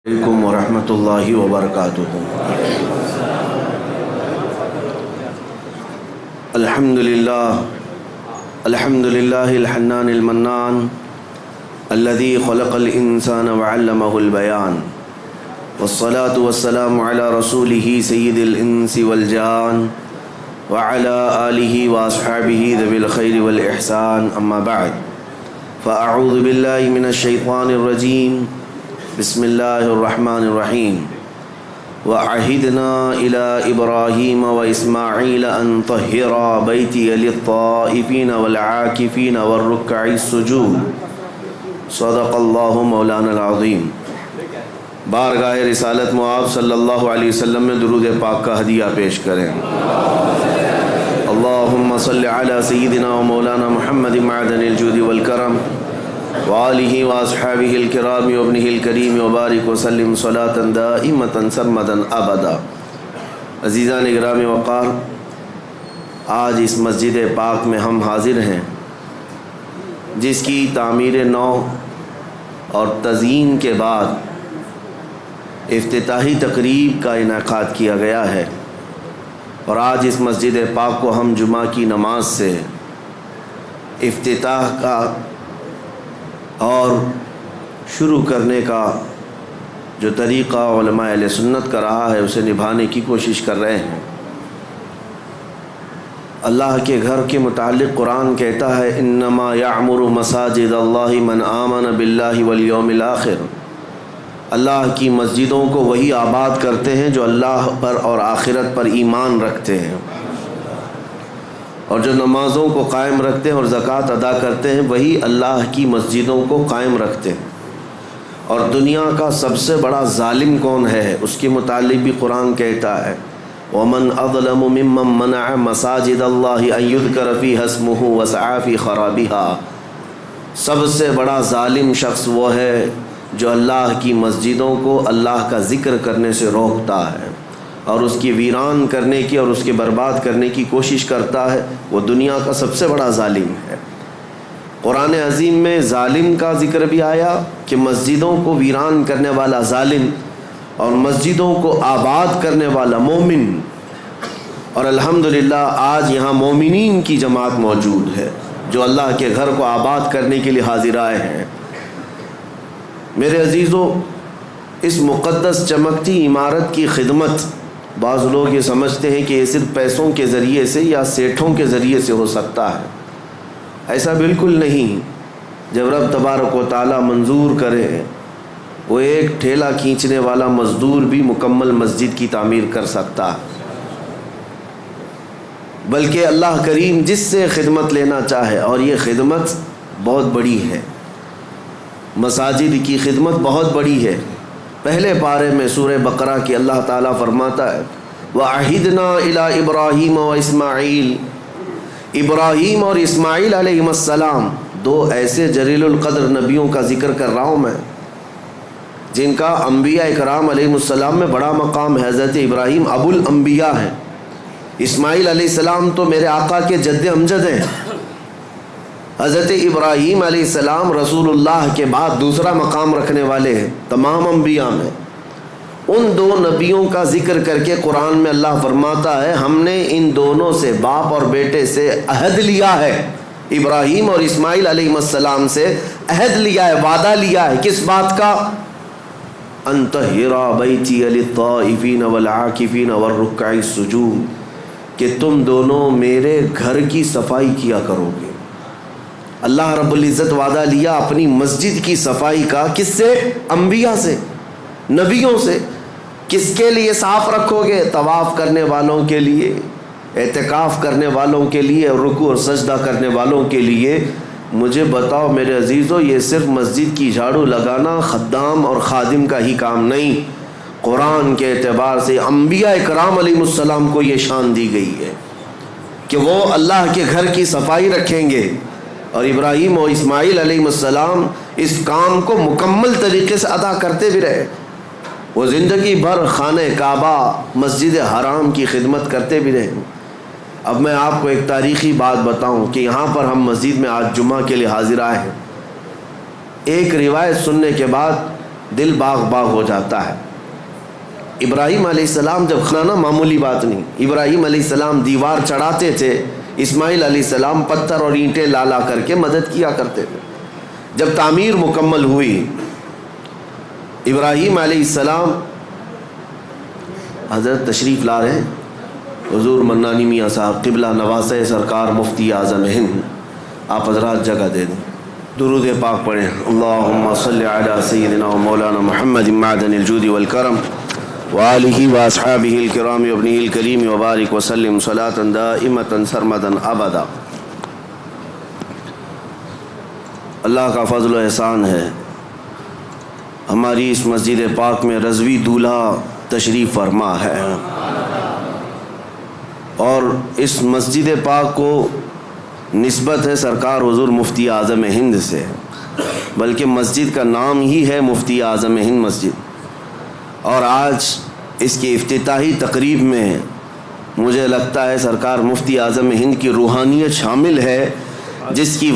علیکم ورحمۃ اللہ وبرکاتہ۔ الحمد للہ الحنان المنان الذي خلق الانسان وعلمه البيان والصلاة والسلام على رسوله سید الانس والجان وعلى آلہ واصحابہ ذوی الخیر والاحسان، اما بعد فاعوذ باللہ من الشیطان الرجیم، بسم اللہ الرحمن الرحیم۔ وَعَهِدْنَا إِلَىٰ إِبْرَاهِيمَ وَإِسْمَاعِيلَ أَن طَهِّرَا بَيْتِيَ لِلطَّائِفِينَ وَالْعَاكِفِينَ وَالرُّكَّعِ السُّجُودِ۔ صدق اللہ مولانا العظیم۔ بارگاہ رسالت مآب صلی اللہ علیہ وسلم میں درود پاک کا ہدیہ پیش کریں۔ اللہم صلی علی سیدنا و مولانا محمد معدن الجود والکرم وآلہ واصحابہ الکرام وابنہ الکریم وبارک وسلم صلاۃ دائمۃ سرمدا ابدا۔ عزیزان گرامی وقار، آج اس مسجد پاک میں ہم حاضر ہیں جس کی تعمیر نو اور تزئین کے بعد افتتاحی تقریب کا انعقاد کیا گیا ہے، اور آج اس مسجد پاک کو ہم جمعہ کی نماز سے افتتاح کا اور شروع کرنے کا جو طریقہ علماء اہل سنت کا رہا ہے اسے نبھانے کی کوشش کر رہے ہیں۔ اللہ کے گھر کے متعلق قرآن کہتا ہے انما یعمر مساجد اللہ من آمن باللہ والیوم الآخر۔ اللہ کی مسجدوں کو وہی آباد کرتے ہیں جو اللہ پر اور آخرت پر ایمان رکھتے ہیں، اور جو نمازوں کو قائم رکھتے ہیں اور زکوٰۃ ادا کرتے ہیں وہی اللہ کی مسجدوں کو قائم رکھتے ہیں۔ اور دنیا کا سب سے بڑا ظالم کون ہے اس کے متعلق بھی قرآن کہتا ہے وَمَنْ أَظْلَمُ مِمَّنْ مَنَعَ مَسَاجِدَ اللَّهِ أَن يُذْكَرَ فِيهَا اسْمُهُ وَسَعَىٰ فِي خَرَابِهَا۔ سب سے بڑا ظالم شخص وہ ہے جو اللہ کی مسجدوں کو اللہ کا ذکر کرنے سے روکتا ہے اور اس کی ویران کرنے کی اور اس کے برباد کرنے کی کوشش کرتا ہے، وہ دنیا کا سب سے بڑا ظالم ہے۔ قرآن عظیم میں ظالم کا ذکر بھی آیا کہ مسجدوں کو ویران کرنے والا ظالم اور مسجدوں کو آباد کرنے والا مومن، اور الحمدللہ آج یہاں مومنین کی جماعت موجود ہے جو اللہ کے گھر کو آباد کرنے کے لیے حاضر آئے ہیں۔ میرے عزیزو، اس مقدس چمکتی عمارت کی خدمت بعض لوگ یہ سمجھتے ہیں کہ یہ صرف پیسوں کے ذریعے سے یا سیٹھوں کے ذریعے سے ہو سکتا ہے۔ ایسا بالکل نہیں۔ جب رب تبارک و تعالیٰ منظور کرے، وہ ایک ٹھیلا کھینچنے والا مزدور بھی مکمل مسجد کی تعمیر کر سکتا ہے، بلکہ اللہ کریم جس سے خدمت لینا چاہے، اور یہ خدمت بہت بڑی ہے، مساجد کی خدمت بہت بڑی ہے۔ پہلے پارے میں سورہ بقرہ کی اللہ تعالیٰ فرماتا ہے وَعَهِدْنَا إِلَىٰ إِبْرَاهِيمَ وَإِسْمَاعِيلَ۔ ابراہیم اور اسماعیل علیہ السلام دو ایسے جلیل القدر نبیوں کا ذکر کر رہا ہوں میں جن کا انبیاء اکرام علیہ السلام میں بڑا مقام ہے۔ حضرت ابراہیم ابو الانبیاء ہیں، اسماعیل علیہ السلام تو میرے آقا کے جد امجد ہیں۔ حضرت ابراہیم علیہ السلام رسول اللہ کے بعد دوسرا مقام رکھنے والے ہیں تمام انبیاء میں۔ ان دو نبیوں کا ذکر کر کے قرآن میں اللہ فرماتا ہے ہم نے ان دونوں سے، باپ اور بیٹے سے عہد لیا ہے، ابراہیم اور اسماعیل علیہ السلام سے عہد لیا ہے، وعدہ لیا ہے۔ کس بات کا؟ ان طہرا بیتی للطائفین والعاکفین والرکع السجود، کہ تم دونوں میرے گھر کی صفائی کیا کرو گے۔ اللہ رب العزت وعدہ لیا اپنی مسجد کی صفائی کا، کس سے؟ انبیاء سے، نبیوں سے۔ کس کے لیے صاف رکھو گے؟ طواف کرنے والوں کے لیے، اعتکاف کرنے والوں کے لیے، رکوع اور سجدہ کرنے والوں کے لیے۔ مجھے بتاؤ میرے عزیزو، یہ صرف مسجد کی جھاڑو لگانا خدام اور خادم کا ہی کام نہیں، قرآن کے اعتبار سے انبیاء اکرام علیہ السلام کو یہ شان دی گئی ہے کہ وہ اللہ کے گھر کی صفائی رکھیں گے، اور ابراہیم اور اسماعیل علیہ السلام اس کام کو مکمل طریقے سے ادا کرتے بھی رہے۔ وہ زندگی بھر خانہ کعبہ، مسجد حرام کی خدمت کرتے بھی رہے۔ اب میں آپ کو ایک تاریخی بات بتاؤں کہ یہاں پر ہم مسجد میں آج جمعہ کے لیے حاضر آئے ہیں۔ ایک روایت سننے کے بعد دل باغ باغ ہو جاتا ہے۔ ابراہیم علیہ السلام جب کھانا معمولی بات نہیں، ابراہیم علیہ السلام دیوار چڑھاتے تھے، اسماعیل علیہ السلام پتھر اور اینٹیں لا کر کے مدد کیا کرتے تھے۔ جب تعمیر مکمل ہوئی، ابراہیم علیہ السلام، حضرت تشریف لا رہے ہیں حضور منانی میاں صاحب قبلہ نواز سرکار مفتی اعظم ہند، آپ حضرات جگہ دے دیں، درود پاک پڑھیں۔ اللہم صلی علی سیدنا و مولانا محمد معدن الجود والکرم وآلہ واصحابہ الکرام وابنہ الکریم وبارک وسلم صلاۃ دائمۃ سرمدا ابدا۔ اللہ کا فضل و احسان ہے، ہماری اس مسجد پاک میں رضوی دولہا تشریف فرما ہے، اور اس مسجد پاک کو نسبت ہے سرکار حضور مفتی اعظم ہند سے، بلکہ مسجد کا نام ہی ہے مفتی اعظم ہند مسجد۔ اور آج اس کی افتتاحی تقریب میں مجھے لگتا ہے سرکار مفتی اعظم ہند کی روحانیت شامل ہے، جس کی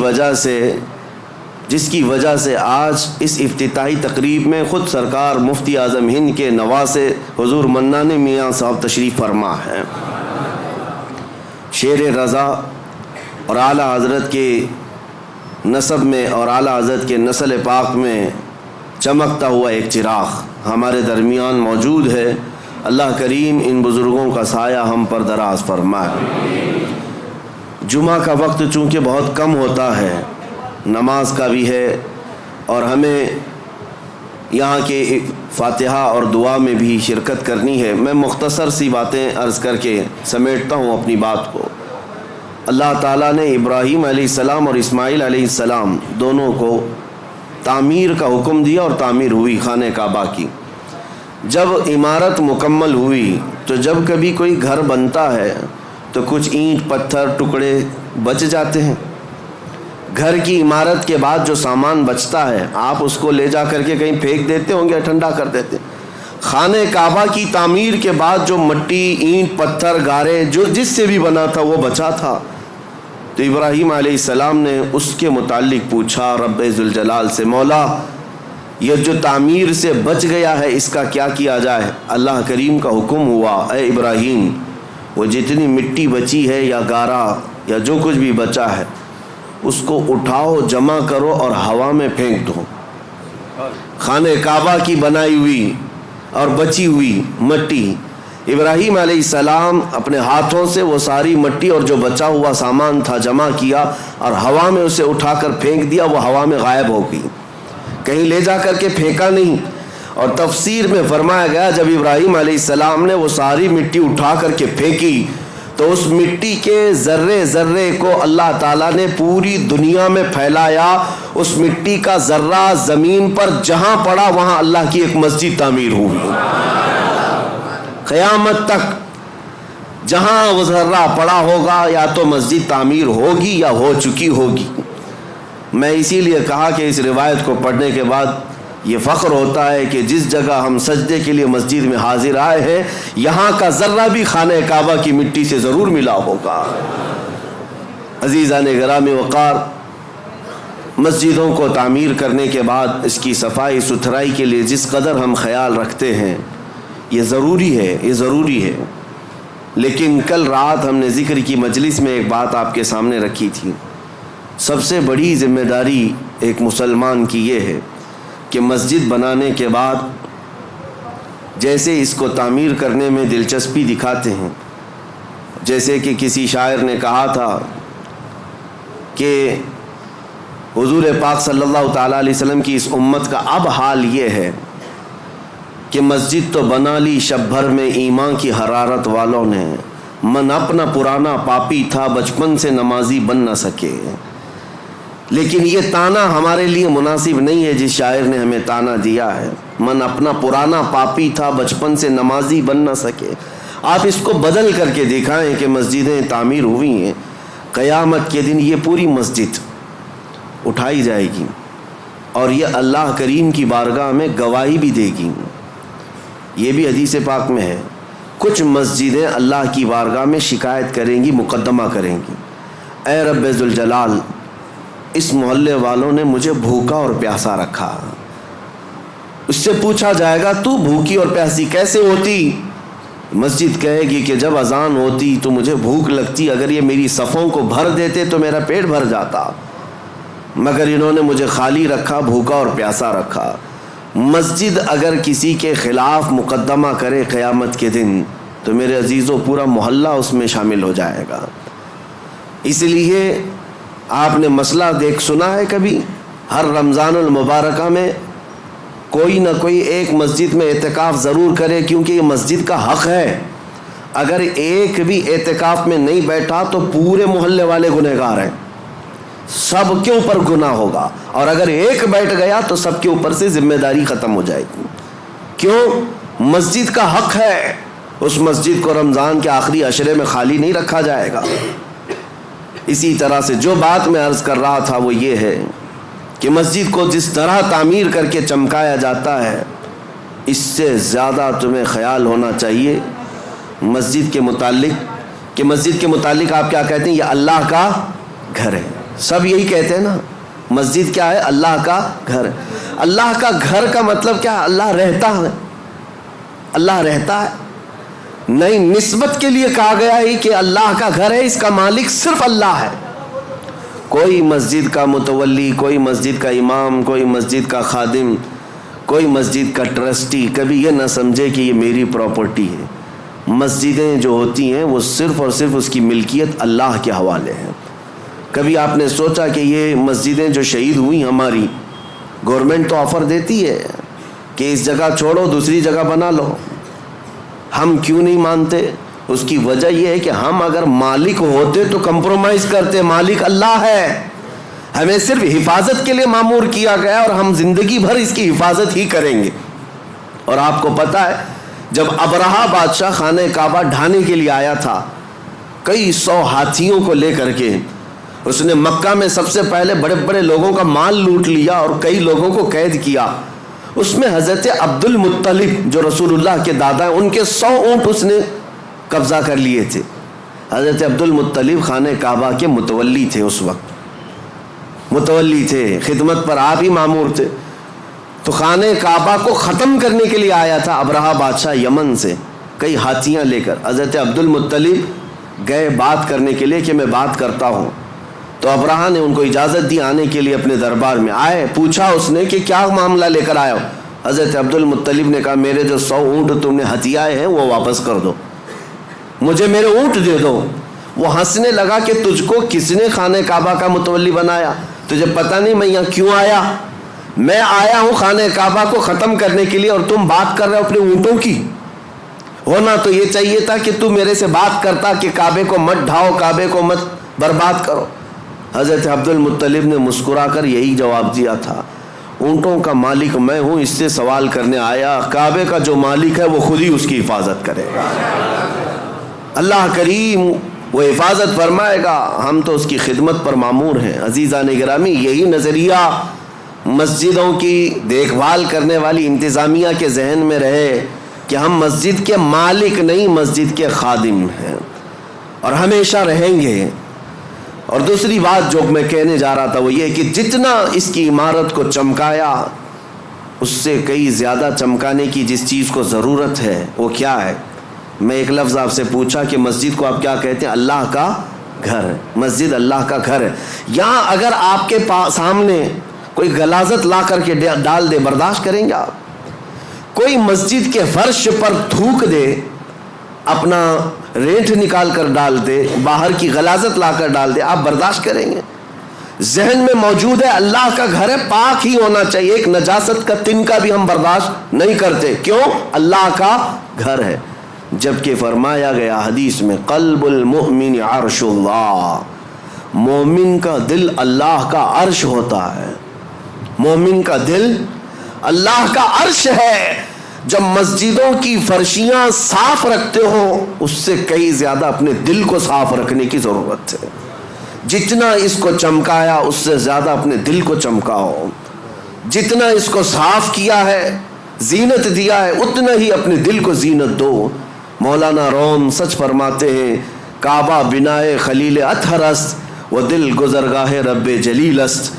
وجہ سے آج اس افتتاحی تقریب میں خود سرکار مفتی اعظم ہند کے نواسے حضور منان میاں صاحب تشریف فرما ہے۔ شیر رضا اور اعلیٰ حضرت کے نسب میں اور اعلیٰ حضرت کے نسل پاک میں چمکتا ہوا ایک چراغ ہمارے درمیان موجود ہے۔ اللہ کریم ان بزرگوں کا سایہ ہم پر دراز فرمائے۔ جمعہ کا وقت چونکہ بہت کم ہوتا ہے، نماز کا بھی ہے، اور ہمیں یہاں کے فاتحہ اور دعا میں بھی شرکت کرنی ہے۔ میں مختصر سی باتیں عرض کر کے سمیٹتا ہوں اپنی بات کو۔ اللہ تعالیٰ نے ابراہیم علیہ السلام اور اسماعیل علیہ السلام دونوں کو تعمیر کا حکم دیا، اور تعمیر ہوئی خانہ کعبہ کی۔ جب عمارت مکمل ہوئی تو جب کبھی کوئی گھر بنتا ہے تو کچھ اینٹ پتھر ٹکڑے بچ جاتے ہیں۔ گھر کی عمارت کے بعد جو سامان بچتا ہے آپ اس کو لے جا کر کے کہیں پھینک دیتے ہوں گے، ٹھنڈا کر دیتے۔ خانہ کعبہ کی تعمیر کے بعد جو مٹی، اینٹ، پتھر، گارے جو جس سے بھی بنا تھا وہ بچا تھا، تو ابراہیم علیہ السلام نے اس کے متعلق پوچھا رب ذوالجلال سے، مولا یہ جو تعمیر سے بچ گیا ہے اس کا کیا کیا جائے؟ اللہ کریم کا حکم ہوا، اے ابراہیم وہ جتنی مٹی بچی ہے یا گارا یا جو کچھ بھی بچا ہے اس کو اٹھاؤ، جمع کرو اور ہوا میں پھینک دو۔ خانہ کعبہ کی بنائی ہوئی اور بچی ہوئی مٹی، ابراہیم علیہ السلام اپنے ہاتھوں سے وہ ساری مٹی اور جو بچا ہوا سامان تھا جمع کیا اور ہوا میں اسے اٹھا کر پھینک دیا، وہ ہوا میں غائب ہو گئی، کہیں لے جا کر کے پھینکا نہیں۔ اور تفسیر میں فرمایا گیا جب ابراہیم علیہ السلام نے وہ ساری مٹی اٹھا کر کے پھینکی تو اس مٹی کے ذرے ذرے کو اللہ تعالیٰ نے پوری دنیا میں پھیلایا۔ اس مٹی کا ذرہ زمین پر جہاں پڑا وہاں اللہ کی ایک مسجد تعمیر ہوئی۔ قیامت تک جہاں وہ ذرہ پڑا ہوگا یا تو مسجد تعمیر ہوگی یا ہو چکی ہوگی۔ میں اسی لیے کہا کہ اس روایت کو پڑھنے کے بعد یہ فخر ہوتا ہے کہ جس جگہ ہم سجدے کے لیے مسجد میں حاضر آئے ہیں یہاں کا ذرہ بھی خانہ کعبہ کی مٹی سے ضرور ملا ہوگا۔ عزیزان گرامی وقار، مسجدوں کو تعمیر کرنے کے بعد اس کی صفائی ستھرائی کے لیے جس قدر ہم خیال رکھتے ہیں یہ ضروری ہے۔ لیکن کل رات ہم نے ذکر کی مجلس میں ایک بات آپ کے سامنے رکھی تھی۔ سب سے بڑی ذمہ داری ایک مسلمان کی یہ ہے کہ مسجد بنانے کے بعد جیسے اس کو تعمیر کرنے میں دلچسپی دکھاتے ہیں، جیسے کہ کسی شاعر نے کہا تھا کہ حضور پاک صلی اللہ تعالیٰ علیہ وسلم کی اس امت کا اب حال یہ ہے کہ مسجد تو بنا لی شب بھر میں ایمان کی حرارت والوں نے، من اپنا پرانا پاپی تھا بچپن سے نمازی بن نہ سکے۔ لیکن یہ تانا ہمارے لیے مناسب نہیں ہے جس شاعر نے ہمیں تانا دیا ہے، من اپنا پرانا پاپی تھا بچپن سے نمازی بن نہ سکے۔ آپ اس کو بدل کر کے دکھائیں کہ مسجدیں تعمیر ہوئی ہیں، قیامت کے دن یہ پوری مسجد اٹھائی جائے گی اور یہ اللہ کریم کی بارگاہ میں گواہی بھی دے گی۔ یہ بھی حدیث پاک میں ہے، کچھ مسجدیں اللہ کی بارگاہ میں شکایت کریں گی، مقدمہ کریں گی، اے رب ذوالجلال اس محلے والوں نے مجھے بھوکا اور پیاسا رکھا، اس سے پوچھا جائے گا تو بھوکی اور پیاسی کیسے ہوتی؟ مسجد کہے گی کہ جب اذان ہوتی تو مجھے بھوک لگتی، اگر یہ میری صفوں کو بھر دیتے تو میرا پیٹ بھر جاتا، مگر انہوں نے مجھے خالی رکھا، بھوکا اور پیاسا رکھا۔ مسجد اگر کسی کے خلاف مقدمہ کرے قیامت کے دن تو میرے عزیزوں پورا محلہ اس میں شامل ہو جائے گا۔ اس لیے آپ نے مسئلہ سنا ہے کبھی؟ ہر رمضان المبارکہ میں کوئی نہ کوئی ایک مسجد میں اعتکاف ضرور کرے، کیونکہ یہ مسجد کا حق ہے۔ اگر ایک بھی اعتکاف میں نہیں بیٹھا تو پورے محلے والے گنہگار ہیں، سب کے اوپر گناہ ہوگا، اور اگر ایک بیٹھ گیا تو سب کے اوپر سے ذمہ داری ختم ہو جائے گی۔ کیوں؟ مسجد کا حق ہے، اس مسجد کو رمضان کے آخری عشرے میں خالی نہیں رکھا جائے گا۔ اسی طرح سے جو بات میں عرض کر رہا تھا وہ یہ ہے کہ مسجد کو جس طرح تعمیر کر کے چمکایا جاتا ہے، اس سے زیادہ تمہیں خیال ہونا چاہیے مسجد کے متعلق، کہ مسجد کے متعلق آپ کیا کہتے ہیں؟ یہ اللہ کا گھر ہے۔ سب یہی کہتے ہیں نا، مسجد کیا ہے؟ اللہ کا گھر ہے۔ اللہ کا گھر کا مطلب کیا ہے؟ اللہ رہتا ہے، اللہ رہتا ہے نہیں، نسبت کے لیے کہا گیا ہے کہ اللہ کا گھر ہے، اس کا مالک صرف اللہ ہے۔ کوئی مسجد کا متولی، کوئی مسجد کا امام، کوئی مسجد کا خادم، کوئی مسجد کا ٹرسٹی کبھی یہ نہ سمجھے کہ یہ میری پراپرٹی ہے۔ مسجدیں جو ہوتی ہیں وہ صرف اور صرف اس کی ملکیت اللہ کے حوالے ہیں۔ کبھی آپ نے سوچا کہ یہ مسجدیں جو شہید ہوئی ہماری، گورنمنٹ تو آفر دیتی ہے کہ اس جگہ چھوڑو دوسری جگہ بنا لو، ہم کیوں نہیں مانتے؟ اس کی وجہ یہ ہے کہ ہم اگر مالک ہوتے تو کمپرومائز کرتے، مالک اللہ ہے، ہمیں صرف حفاظت کے لیے مامور کیا گیا اور ہم زندگی بھر اس کی حفاظت ہی کریں گے۔ اور آپ کو پتہ ہے جب ابرہہ بادشاہ خانہ کعبہ ڈھانے کے لیے آیا تھا کئی 100 ہاتھیوں کو لے کر کے، اس نے مکہ میں سب سے پہلے بڑے بڑے لوگوں کا مال لوٹ لیا اور کئی لوگوں کو قید کیا۔ اس میں حضرت عبد المطلب جو رسول اللہ کے دادا ہیں، ان کے 100 اونٹ اس نے قبضہ کر لیے تھے۔ حضرت عبد المطلب خانہ کعبہ کے متولی تھے، اس وقت متولی تھے، خدمت پر آپ ہی مامور تھے۔ تو خانہ کعبہ کو ختم کرنے کے لیے آیا تھا ابرہہ بادشاہ یمن سے کئی ہاتھیاں لے کر۔ حضرت عبد المطلب گئے بات کرنے کے لیے کہ میں بات کرتا ہوں، تو ابرہہ نے ان کو اجازت دی آنے کے لیے اپنے دربار میں آئے۔ پوچھا اس نے کہ کیا معاملہ لے کر آئے ہو؟ حضرت عبد المطلب نے کہا میرے جو 100 اونٹ تم نے ہتھیائے ہیں وہ واپس کر دو، مجھے میرے اونٹ دے دو۔ وہ ہنسنے لگا کہ تجھ کو کس نے خانہ کعبہ کا متولی بنایا؟ تجھے پتہ نہیں میں یہاں کیوں آیا؟ میں آیا ہوں خانہ کعبہ کو ختم کرنے کے لیے، اور تم بات کر رہے ہو اپنے اونٹوں کی۔ ہونا تو یہ چاہیے تھا کہ تم میرے سے بات کرتا کہ کعبے کو مت ڈھاؤ، کعبے کو مت برباد کرو۔ حضرت عبد المطلب نے مسکرا کر یہی جواب دیا تھا، اونٹوں کا مالک میں ہوں، اس سے سوال کرنے آیا، کعبے کا جو مالک ہے وہ خود ہی اس کی حفاظت کرے گا۔ اللہ کریم وہ حفاظت فرمائے گا، ہم تو اس کی خدمت پر مامور ہیں۔ عزیزان گرامی، یہی نظریہ مسجدوں کی دیکھ بھال کرنے والی انتظامیہ کے ذہن میں رہے کہ ہم مسجد کے مالک نہیں، مسجد کے خادم ہیں، اور ہمیشہ رہیں گے۔ اور دوسری بات جو میں کہنے جا رہا تھا وہ یہ کہ جتنا اس کی عمارت کو چمکایا، اس سے کئی زیادہ چمکانے کی جس چیز کو ضرورت ہے وہ کیا ہے؟ میں ایک لفظ آپ سے پوچھا کہ مسجد کو آپ کیا کہتے ہیں؟ اللہ کا گھر ہے۔ مسجد اللہ کا گھر ہے۔ یہاں اگر آپ کے سامنے کوئی غلاظت لا کر کے ڈال دے، برداشت کریں گے آپ؟ کوئی مسجد کے فرش پر تھوک دے، اپنا رینٹ نکال کر ڈال دے، باہر کی غلاظت لا کر ڈال دے، آپ برداشت کریں گے؟ ذہن میں موجود ہے اللہ کا گھر ہے، پاک ہی ہونا چاہیے، ایک نجاست کا تنکا بھی ہم برداشت نہیں کرتے۔ کیوں؟ اللہ کا گھر ہے۔ جبکہ فرمایا گیا حدیث میں، قلب المؤمن عرش اللہ، مومن کا دل اللہ کا عرش ہوتا ہے۔ مومن کا دل اللہ کا عرش ہے۔ جب مسجدوں کی فرشیاں صاف رکھتے ہو، اس سے کئی زیادہ اپنے دل کو صاف رکھنے کی ضرورت ہے۔ جتنا اس کو چمکایا اس سے زیادہ اپنے دل کو چمکاؤ، جتنا اس کو صاف کیا ہے، زینت دیا ہے، اتنا ہی اپنے دل کو زینت دو۔ مولانا روم سچ فرماتے ہیں، کعبہ بنائے خلیل اطہر است و دل گزرگاہ رب جلیل است۔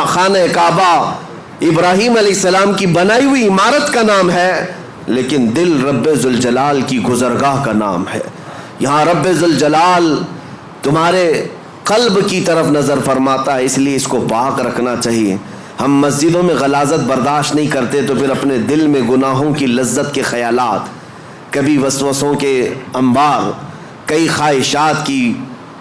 خانہ کعبہ ابراہیم علیہ السلام کی بنائی ہوئی عمارت کا نام ہے، لیکن دل رب ذوالجلال کی گزرگاہ کا نام ہے۔ یہاں رب ذوالجلال تمہارے قلب کی طرف نظر فرماتا ہے، اس لیے اس کو پاک رکھنا چاہیے۔ ہم مسجدوں میں غلاظت برداشت نہیں کرتے تو پھر اپنے دل میں گناہوں کی لذت کے خیالات، کبھی وسوسوں کے انبار، کئی خواہشات کی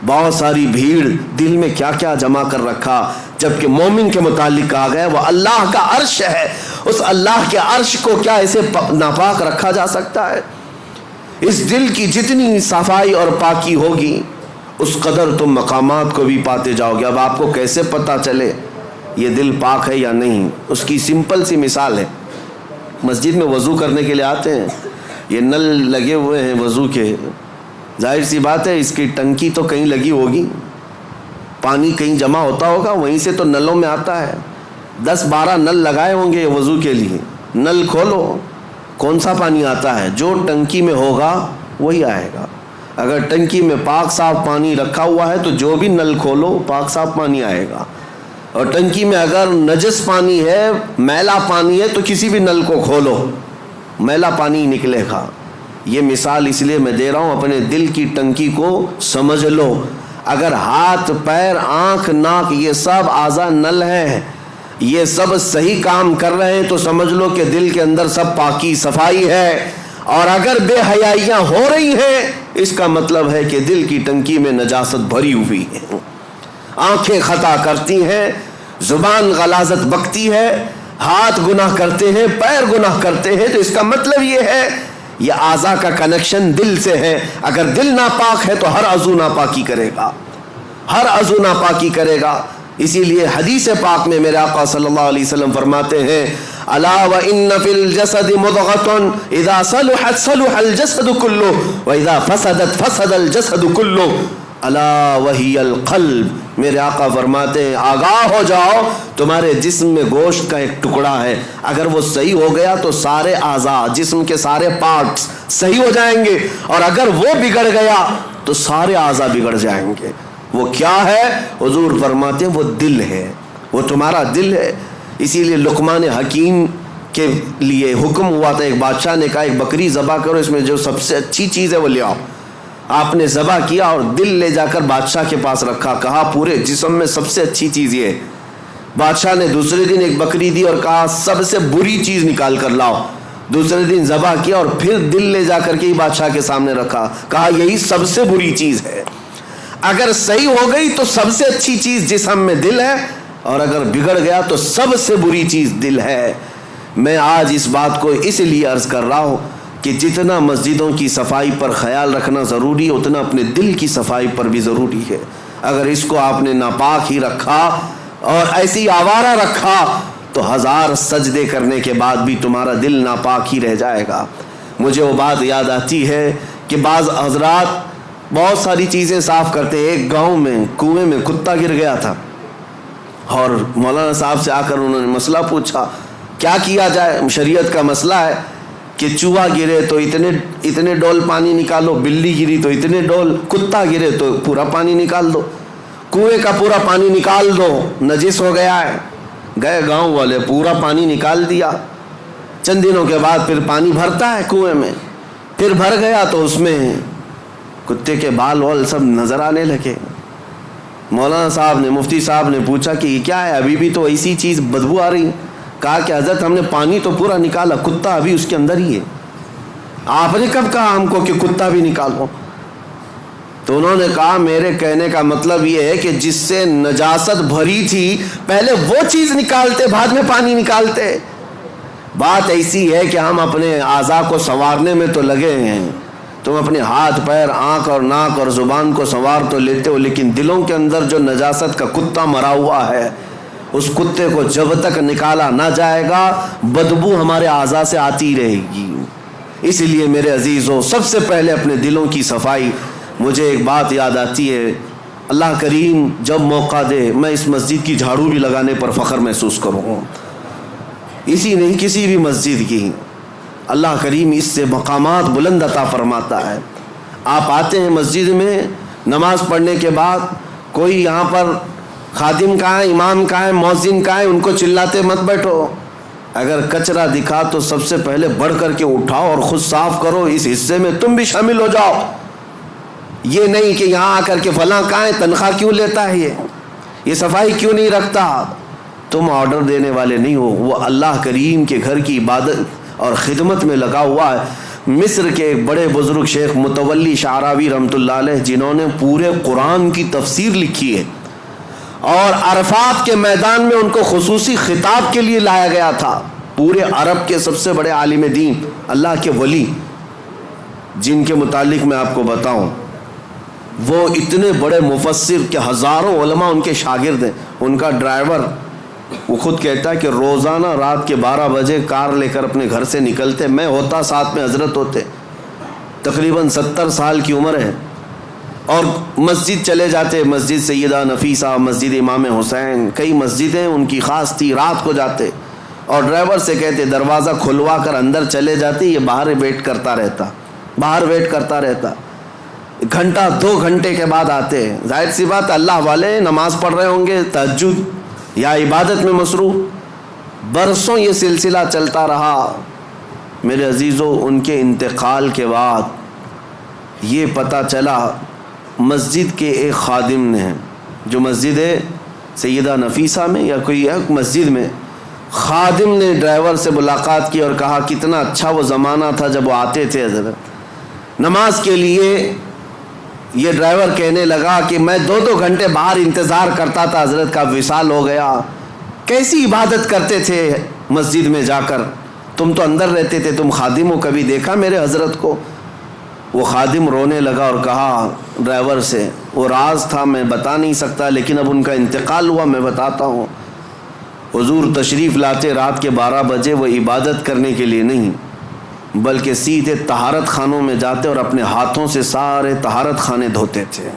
بہت ساری بھیڑ، دل میں کیا کیا جمع کر رکھا، جبکہ مومن کے متعلق کہا گیا وہ اللہ کا عرش ہے، اس اللہ کے عرش کو کیا ایسے ناپاک رکھا جا سکتا ہے؟ اس دل کی جتنی صفائی اور پاکی ہوگی اس قدر تم مقامات کو بھی پاتے جاؤ گے۔ اب آپ کو کیسے پتہ چلے یہ دل پاک ہے یا نہیں؟ اس کی سمپل سی مثال ہے، مسجد میں وضو کرنے کے لیے آتے ہیں، یہ نل لگے ہوئے ہیں وضو کے، ظاہر سی بات ہے اس کی ٹنکی تو کہیں لگی ہوگی، پانی کہیں جمع ہوتا ہوگا، وہیں سے تو نلوں میں آتا ہے۔ 10-12 نل لگائے ہوں گے وضو کے لیے، نل کھولو کون سا پانی آتا ہے؟ جو ٹنکی میں ہوگا وہی آئے گا۔ اگر ٹنکی میں پاک صاف پانی رکھا ہوا ہے تو جو بھی نل کھولو پاک صاف پانی آئے گا، اور ٹنکی میں اگر نجس پانی ہے، میلا پانی ہے، تو کسی بھی نل کو کھولو میلا پانی نکلے گا۔ یہ مثال اس لیے میں دے رہا ہوں، اپنے دل کی ٹنکی کو سمجھ لو۔ اگر ہاتھ، پیر، آنکھ، ناک یہ سب اعضاء نل ہیں، یہ سب صحیح کام کر رہے ہیں تو سمجھ لو کہ دل کے اندر سب پاکی صفائی ہے، اور اگر بے حیائیاں ہو رہی ہیں اس کا مطلب ہے کہ دل کی ٹنکی میں نجاست بھری ہوئی ہے۔ آنکھیں خطا کرتی ہیں، زبان غلاظت بکتی ہے، ہاتھ گناہ کرتے ہیں، پیر گناہ کرتے ہیں، تو اس کا مطلب یہ ہے یہ اعضاء کا کنیکشن دل سے ہے۔ اگر دل ناپاک ہے تو ہر عضو ناپاکی کرے گا، ہر عضو ناپاکی کرے گا۔ اسی لیے حدیث پاک میں میرے آقا صلی اللہ علیہ وسلم فرماتے ہیں الا وان فی الجسد مضغۃ اذا صلحت صلح الجسد كله واذا فسدت فسد الجسد كله الا وهي القلب۔ میرے آقا فرماتے ہیں آگاہ ہو جاؤ، تمہارے جسم میں گوشت کا ایک ٹکڑا ہے، اگر وہ صحیح ہو گیا تو سارے اعضاء، جسم کے سارے پارٹس صحیح ہو جائیں گے، اور اگر وہ بگڑ گیا تو سارے اعضاء بگڑ جائیں گے۔ وہ کیا ہے؟ حضور فرماتے ہیں وہ دل ہے، وہ تمہارا دل ہے۔ اسی لیے لقمان حکیم کے لیے حکم ہوا تھا، ایک بادشاہ نے کہا ایک بکری ذبح کرو، اس میں جو سب سے اچھی چیز ہے وہ لے آؤ۔ آپ نے ذبح کیا اور دل لے جا کر بادشاہ کے پاس رکھا، کہا پورے جسم میں سب سے اچھی چیز یہ ہے۔ بادشاہ نے دوسرے دن ایک بکری دی اور کہا سب سے بری چیز نکال کر لاؤ۔ دوسرے دن ذبح کیا اور پھر دل لے جا کر کے ہی بادشاہ کے سامنے رکھا، کہا یہی سب سے بری چیز ہے۔ اگر صحیح ہو گئی تو سب سے اچھی چیز جسم میں دل ہے، اور اگر بگڑ گیا تو سب سے بری چیز دل ہے۔ میں آج اس بات کو اس لیے عرض کر رہا ہوں کہ جتنا مسجدوں کی صفائی پر خیال رکھنا ضروری ہے اتنا اپنے دل کی صفائی پر بھی ضروری ہے۔ اگر اس کو آپ نے ناپاک ہی رکھا اور ایسی آوارہ رکھا تو 1000 سجدے کرنے کے بعد بھی تمہارا دل ناپاک ہی رہ جائے گا۔ مجھے وہ بات یاد آتی ہے کہ بعض حضرات بہت ساری چیزیں صاف کرتے ہیں۔ ایک گاؤں میں کنویں میں کتا گر گیا تھا، اور مولانا صاحب سے آ کر انہوں نے مسئلہ پوچھا کیا کیا جائے۔ شریعت کا مسئلہ ہے کہ چوہا گرے تو اتنے ڈول پانی نکالو، بلی گری تو اتنے ڈول، کتا گرے تو پورا پانی نکال دو، کنویں کا پورا پانی نکال دو، نجس ہو گیا ہے۔ گئے گاؤں والے، پورا پانی نکال دیا۔ چند دنوں کے بعد پھر پانی بھرتا ہے کنویں میں، پھر بھر گیا تو اس میں کتے کے بال وال سب نظر آنے لگے۔ مولانا صاحب نے، مفتی صاحب نے پوچھا کہ یہ کیا ہے، ابھی بھی تو ایسی چیز بدبو آ رہی۔ کہا کہ حضرت ہم نے پانی تو پورا نکالا، کتا ابھی اس کے اندر ہی ہے۔ آپ نے کب کہا ہم کو کہ کتا بھی نکالو؟ تو انہوں نے کہا میرے کہنے کا مطلب یہ ہے کہ جس سے نجاست بھری تھی پہلے وہ چیز نکالتے، بعد میں پانی نکالتے۔ بات ایسی ہے کہ ہم اپنے اعضاء کو سنوارنے میں تو لگے ہیں، تم اپنے ہاتھ، پیر، آنکھ اور ناک اور زبان کو سنوار تو لیتے ہو، لیکن دلوں کے اندر جو نجاست کا کتا مرا ہوا ہے اس کتے کو جب تک نکالا نہ جائے گا بدبو ہمارے اعضاء سے آتی رہے گی۔ اس لیے میرے عزیزوں سب سے پہلے اپنے دلوں کی صفائی۔ مجھے ایک بات یاد آتی ہے، اللہ کریم جب موقع دے میں اس مسجد کی جھاڑو بھی لگانے پر فخر محسوس کروں، اسی نہیں کسی بھی مسجد کی۔ اللہ کریم اس سے مقامات بلند عطا فرماتا ہے۔ آپ آتے ہیں مسجد میں نماز پڑھنے کے بعد، کوئی یہاں پر خادم کہاں ہے، امام کہاں ہے، مؤذن کہاں ہے، ان کو چلاتے مت بیٹھو. اگر کچرا دکھا تو سب سے پہلے بڑھ کر کے اٹھاؤ اور خود صاف کرو، اس حصے میں تم بھی شامل ہو جاؤ. یہ نہیں کہ یہاں آ کر کے فلاں کہاں ہے، تنخواہ کیوں لیتا ہے، یہ صفائی کیوں نہیں رکھتا. تم آرڈر دینے والے نہیں ہو، وہ اللہ کریم کے گھر کی عبادت اور خدمت میں لگا ہوا ہے. مصر کے ایک بڑے بزرگ شیخ متولی شعراوی رحمۃ اللہ علیہ، جنہوں نے پورے قرآن کی تفسیر لکھی ہے، اور عرفات کے میدان میں ان کو خصوصی خطاب کے لیے لایا گیا تھا. پورے عرب کے سب سے بڑے عالم دین، اللہ کے ولی، جن کے متعلق میں آپ کو بتاؤں، وہ اتنے بڑے مفسر کہ ہزاروں علماء ان کے شاگرد ہیں. ان کا ڈرائیور، وہ خود کہتا ہے کہ روزانہ رات کے 12 بجے کار لے کر اپنے گھر سے نکلتے، میں ہوتا ساتھ میں حضرت ہوتے، تقریباً 70 سال کی عمر ہے، اور مسجد چلے جاتے، مسجد سیدہ نفیسہ، مسجد امام حسین، کئی مسجدیں ان کی خاص تھی. رات کو جاتے اور ڈرائیور سے کہتے دروازہ کھلوا کر اندر چلے جاتے، یہ باہر ویٹ کرتا رہتا. گھنٹہ 2 گھنٹے کے بعد آتے. ظاہر سی بات، اللہ والے نماز پڑھ رہے ہوں گے، تہجد یا عبادت میں مصروف. برسوں یہ سلسلہ چلتا رہا. میرے عزیزو، ان کے انتقال کے بعد یہ پتہ چلا، مسجد کے ایک خادم نے، جو مسجد ہے سیدہ نفیسہ میں یا کوئی ایک مسجد میں، خادم نے ڈرائیور سے ملاقات کی اور کہا کتنا اچھا وہ زمانہ تھا جب وہ آتے تھے حضرت نماز کے لیے. یہ ڈرائیور کہنے لگا کہ میں 2 گھنٹے باہر انتظار کرتا تھا، حضرت کا وصال ہو گیا. کیسی عبادت کرتے تھے مسجد میں جا کر، تم تو اندر رہتے تھے، تم خادم ہو، کبھی دیکھا میرے حضرت کو؟ وہ خادم رونے لگا اور کہا ڈرائیور سے، وہ راز تھا میں بتا نہیں سکتا، لیکن اب ان کا انتقال ہوا، میں بتاتا ہوں. حضور تشریف لاتے رات کے 12 بجے، وہ عبادت کرنے کے لیے نہیں بلکہ سیدھے طہارت خانوں میں جاتے اور اپنے ہاتھوں سے سارے طہارت خانے دھوتے تھے،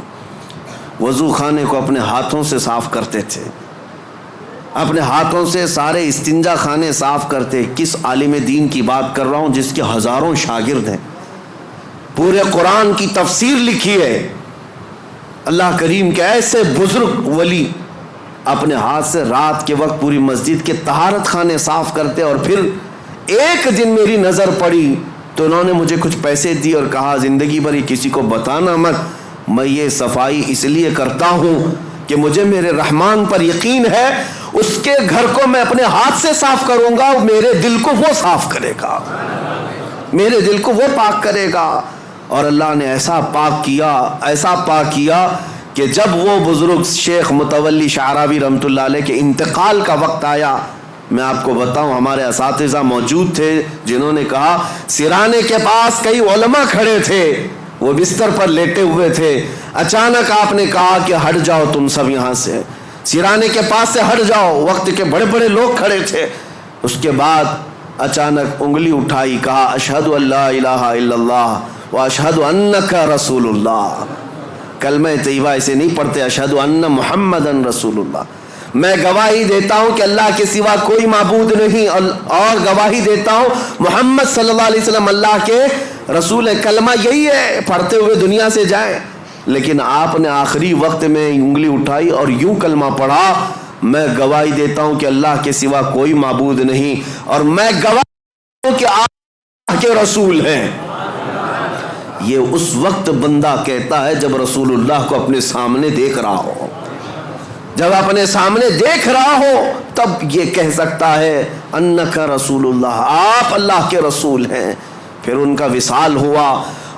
وضو خانے کو اپنے ہاتھوں سے صاف کرتے تھے، اپنے ہاتھوں سے سارے استنجا خانے صاف کرتے. کس عالم دین کی بات کر رہا ہوں جس کے ہزاروں شاگرد ہیں، پورے قرآن کی تفسیر لکھی ہے. اللہ کریم کے ایسے بزرگ ولی اپنے ہاتھ سے رات کے وقت پوری مسجد کے طہارت خانے صاف کرتے. اور پھر ایک دن میری نظر پڑی تو انہوں نے مجھے کچھ پیسے دی اور کہا زندگی بھر یہ کسی کو بتانا مت، میں یہ صفائی اس لیے کرتا ہوں کہ مجھے میرے رحمان پر یقین ہے، اس کے گھر کو میں اپنے ہاتھ سے صاف کروں گا، میرے دل کو وہ صاف کرے گا، میرے دل کو وہ پاک کرے گا. اور اللہ نے ایسا پاک کیا کہ جب وہ بزرگ شیخ متولی شعراوی رحمۃ اللہ علیہ کے انتقال کا وقت آیا، میں آپ کو بتاؤں ہمارے اساتذہ موجود تھے جنہوں نے کہا سرانے کے پاس کئی علماء کھڑے تھے، وہ بستر پر لیٹے ہوئے تھے، اچانک آپ نے کہا کہ ہٹ جاؤ تم سب یہاں سے، سرانے کے پاس سے ہٹ جاؤ. وقت کے بڑے بڑے لوگ کھڑے تھے. اس کے بعد اچانک انگلی اٹھائی، کہا اشہد ان لا الہ الا اللہ واشہد انک رسول اللہ. کلمہ طیبہ اسے نہیں پڑھتے، اشہد ان محمدن رسول اللہ. میں گواہی دیتا ہوں کہ اللہ کے سوا کوئی معبود نہیں، اور گواہی دیتا ہوں محمد صلی اللہ علیہ وسلم اللہ کے رسول ہے. کلمہ یہی ہے، پڑھتے ہوئے دنیا سے جائیں. لیکن آپ نے آخری وقت میں انگلی اٹھائی اور یوں کلمہ پڑھا، میں گواہی دیتا ہوں کہ اللہ کے سوا کوئی معبود نہیں، اور میں گواہی دیتا ہوں کہ آپ اللہ کے رسول ہیں. یہ اس وقت بندہ کہتا ہے جب رسول اللہ کو اپنے سامنے دیکھ رہا ہو. جب اپنے سامنے دیکھ رہا ہو تب یہ کہہ سکتا ہے انک رسول اللہ، آپ اللہ کے رسول ہیں. پھر ان کا وصال ہوا.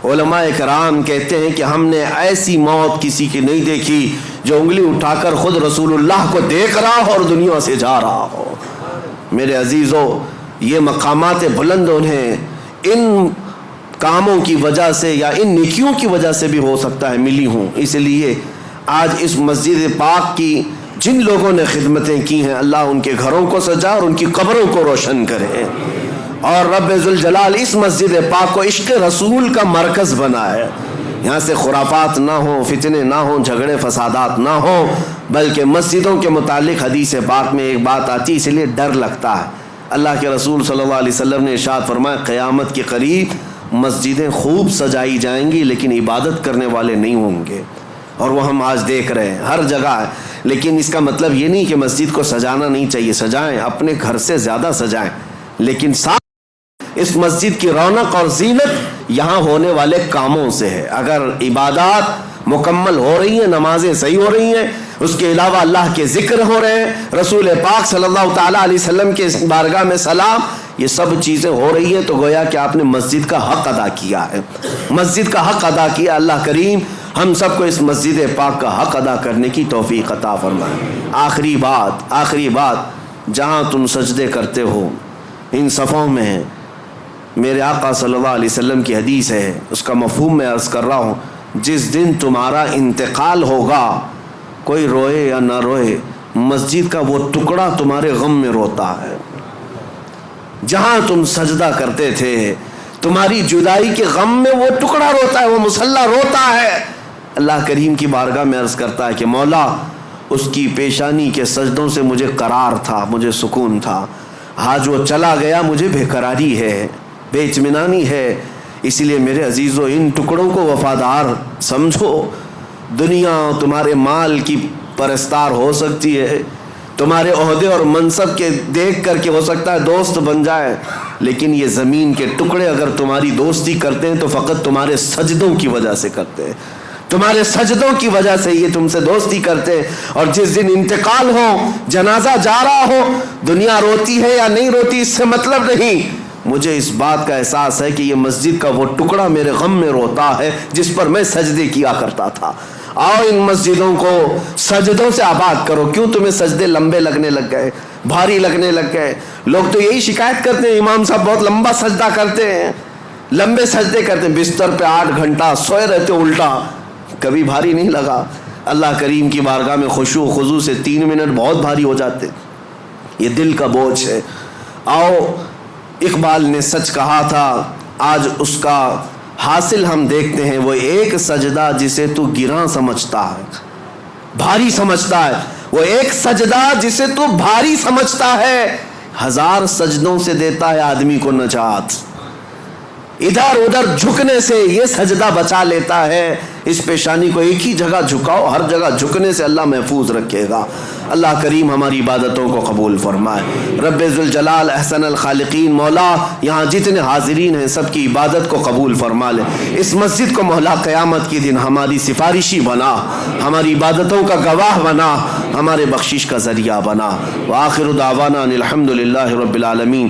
علماء کرام کہتے ہیں کہ ہم نے ایسی موت کسی کی نہیں دیکھی جو انگلی اٹھا کر خود رسول اللہ کو دیکھ رہا ہو اور دنیا سے جا رہا ہو. میرے عزیزو، یہ مقامات بلند انہیں ان کاموں کی وجہ سے یا ان نیکیوں کی وجہ سے بھی ہو سکتا ہے ملی ہوں. اس لیے آج اس مسجد پاک کی جن لوگوں نے خدمتیں کی ہیں، اللہ ان کے گھروں کو سجا اور ان کی قبروں کو روشن کرے، اور رب ذوالجلال اس مسجد پاک کو عشق رسول کا مرکز بنائے. یہاں سے خرافات نہ ہوں، فتنے نہ ہوں، جھگڑے فسادات نہ ہوں، بلکہ مسجدوں کے متعلق حدیث پاک میں ایک بات آتی، اس لیے ڈر لگتا ہے. اللہ کے رسول صلی اللہ علیہ وسلم نے ارشاد فرمایا قیامت کے قریب مسجدیں خوب سجائی جائیں گی لیکن عبادت کرنے والے نہیں ہوں گے. اور وہ ہم آج دیکھ رہے ہیں ہر جگہ. لیکن اس کا مطلب یہ نہیں کہ مسجد کو سجانا نہیں چاہیے، سجائیں، اپنے گھر سے زیادہ سجائیں، لیکن ساتھ اس مسجد کی رونق اور زینت یہاں ہونے والے کاموں سے ہے۔ اگر عبادات مکمل ہو رہی ہیں، نمازیں صحیح ہو رہی ہیں، اس کے علاوہ اللہ کے ذکر ہو رہے ہیں، رسول پاک صلی اللہ تعالیٰ علیہ وسلم کے بارگاہ میں سلام، یہ سب چیزیں ہو رہی ہیں، تو گویا کہ آپ نے مسجد کا حق ادا کیا ہے، مسجد کا حق ادا کیا۔ اللہ کریم ہم سب کو اس مسجد پاک کا حق ادا کرنے کی توفیق عطا فرمائے۔ آخری بات، جہاں تم سجدے کرتے ہو ان صفوں میں میرے آقا صلی اللہ علیہ وسلم کی حدیث ہے، اس کا مفہوم میں عرض کر رہا ہوں، جس دن تمہارا انتقال ہوگا، کوئی روئے یا نہ روئے، مسجد کا وہ ٹکڑا تمہارے غم میں روتا ہے۔ جہاں تم سجدہ کرتے تھے تمہاری جدائی کے غم میں وہ ٹکڑا روتا ہے، وہ مصلی روتا ہے۔ اللہ کریم کی بارگاہ میں عرض کرتا ہے کہ مولا، اس کی پیشانی کے سجدوں سے مجھے قرار تھا، مجھے سکون تھا، آج وہ چلا گیا، مجھے بے قراری ہے، بے اطمینانی ہے۔ اسی لیے میرے عزیزو، ان ٹکڑوں کو وفادار سمجھو۔ دنیا تمہارے مال کی پرستار ہو سکتی ہے، تمہارے عہدے اور منصب کے دیکھ کر کے ہو سکتا ہے دوست بن جائے، لیکن یہ زمین کے ٹکڑے اگر تمہاری دوستی کرتے ہیں تو فقط تمہارے سجدوں کی وجہ سے کرتے ہیں، تمہارے سجدوں کی وجہ سے یہ تم سے دوستی کرتے ہیں۔ اور جس دن انتقال ہو، جنازہ جا رہا ہو، دنیا روتی ہے یا نہیں روتی اس سے مطلب نہیں، مجھے اس بات کا احساس ہے کہ یہ مسجد کا وہ ٹکڑا میرے غم میں روتا ہے جس پر میں سجدے کیا کرتا تھا۔ آؤ ان مسجدوں کو سجدوں سے آباد کرو۔ کیوں تمہیں سجدے لمبے لگنے لگ گئے، بھاری لگنے لگ گئے؟ لوگ تو یہی شکایت کرتے ہیں، امام صاحب بہت لمبا سجدہ کرتے ہیں، لمبے سجدے کرتے ہیں، بستر پہ 8 گھنٹہ سوئے رہتے الٹا، کبھی بھاری نہیں لگا؟ اللہ کریم کی بارگاہ میں خشوع و خضوع سے 3 منٹ بہت بھاری ہو جاتے، یہ دل کا بوجھ ہے۔ آؤ، اقبال نے سچ کہا تھا، آج اس کا حاصل ہم دیکھتے ہیں، وہ ایک سجدہ جسے تو گراں سمجھتا ہے، بھاری سمجھتا ہے، وہ ایک سجدہ جسے تو بھاری سمجھتا ہے، 1000 سجدوں سے دیتا ہے آدمی کو نجات۔ ادھر ادھر جھکنے سے یہ سجدہ بچا لیتا ہے۔ اس پیشانی کو ایک ہی جگہ جھکاؤ، ہر جگہ جھکنے سے اللہ محفوظ رکھے گا۔ اللہ کریم ہماری عبادتوں کو قبول فرمائے۔ رب ذوالجلال احسن الخالقین، مولا یہاں جتنے حاضرین ہیں سب کی عبادت کو قبول فرما لے۔ اس مسجد کو مولا قیامت کے دن ہماری سفارشی بنا، ہماری عبادتوں کا گواہ بنا، ہمارے بخشش کا ذریعہ بنا۔ وآخر دعوانا ان الحمد للہ رب العالمین۔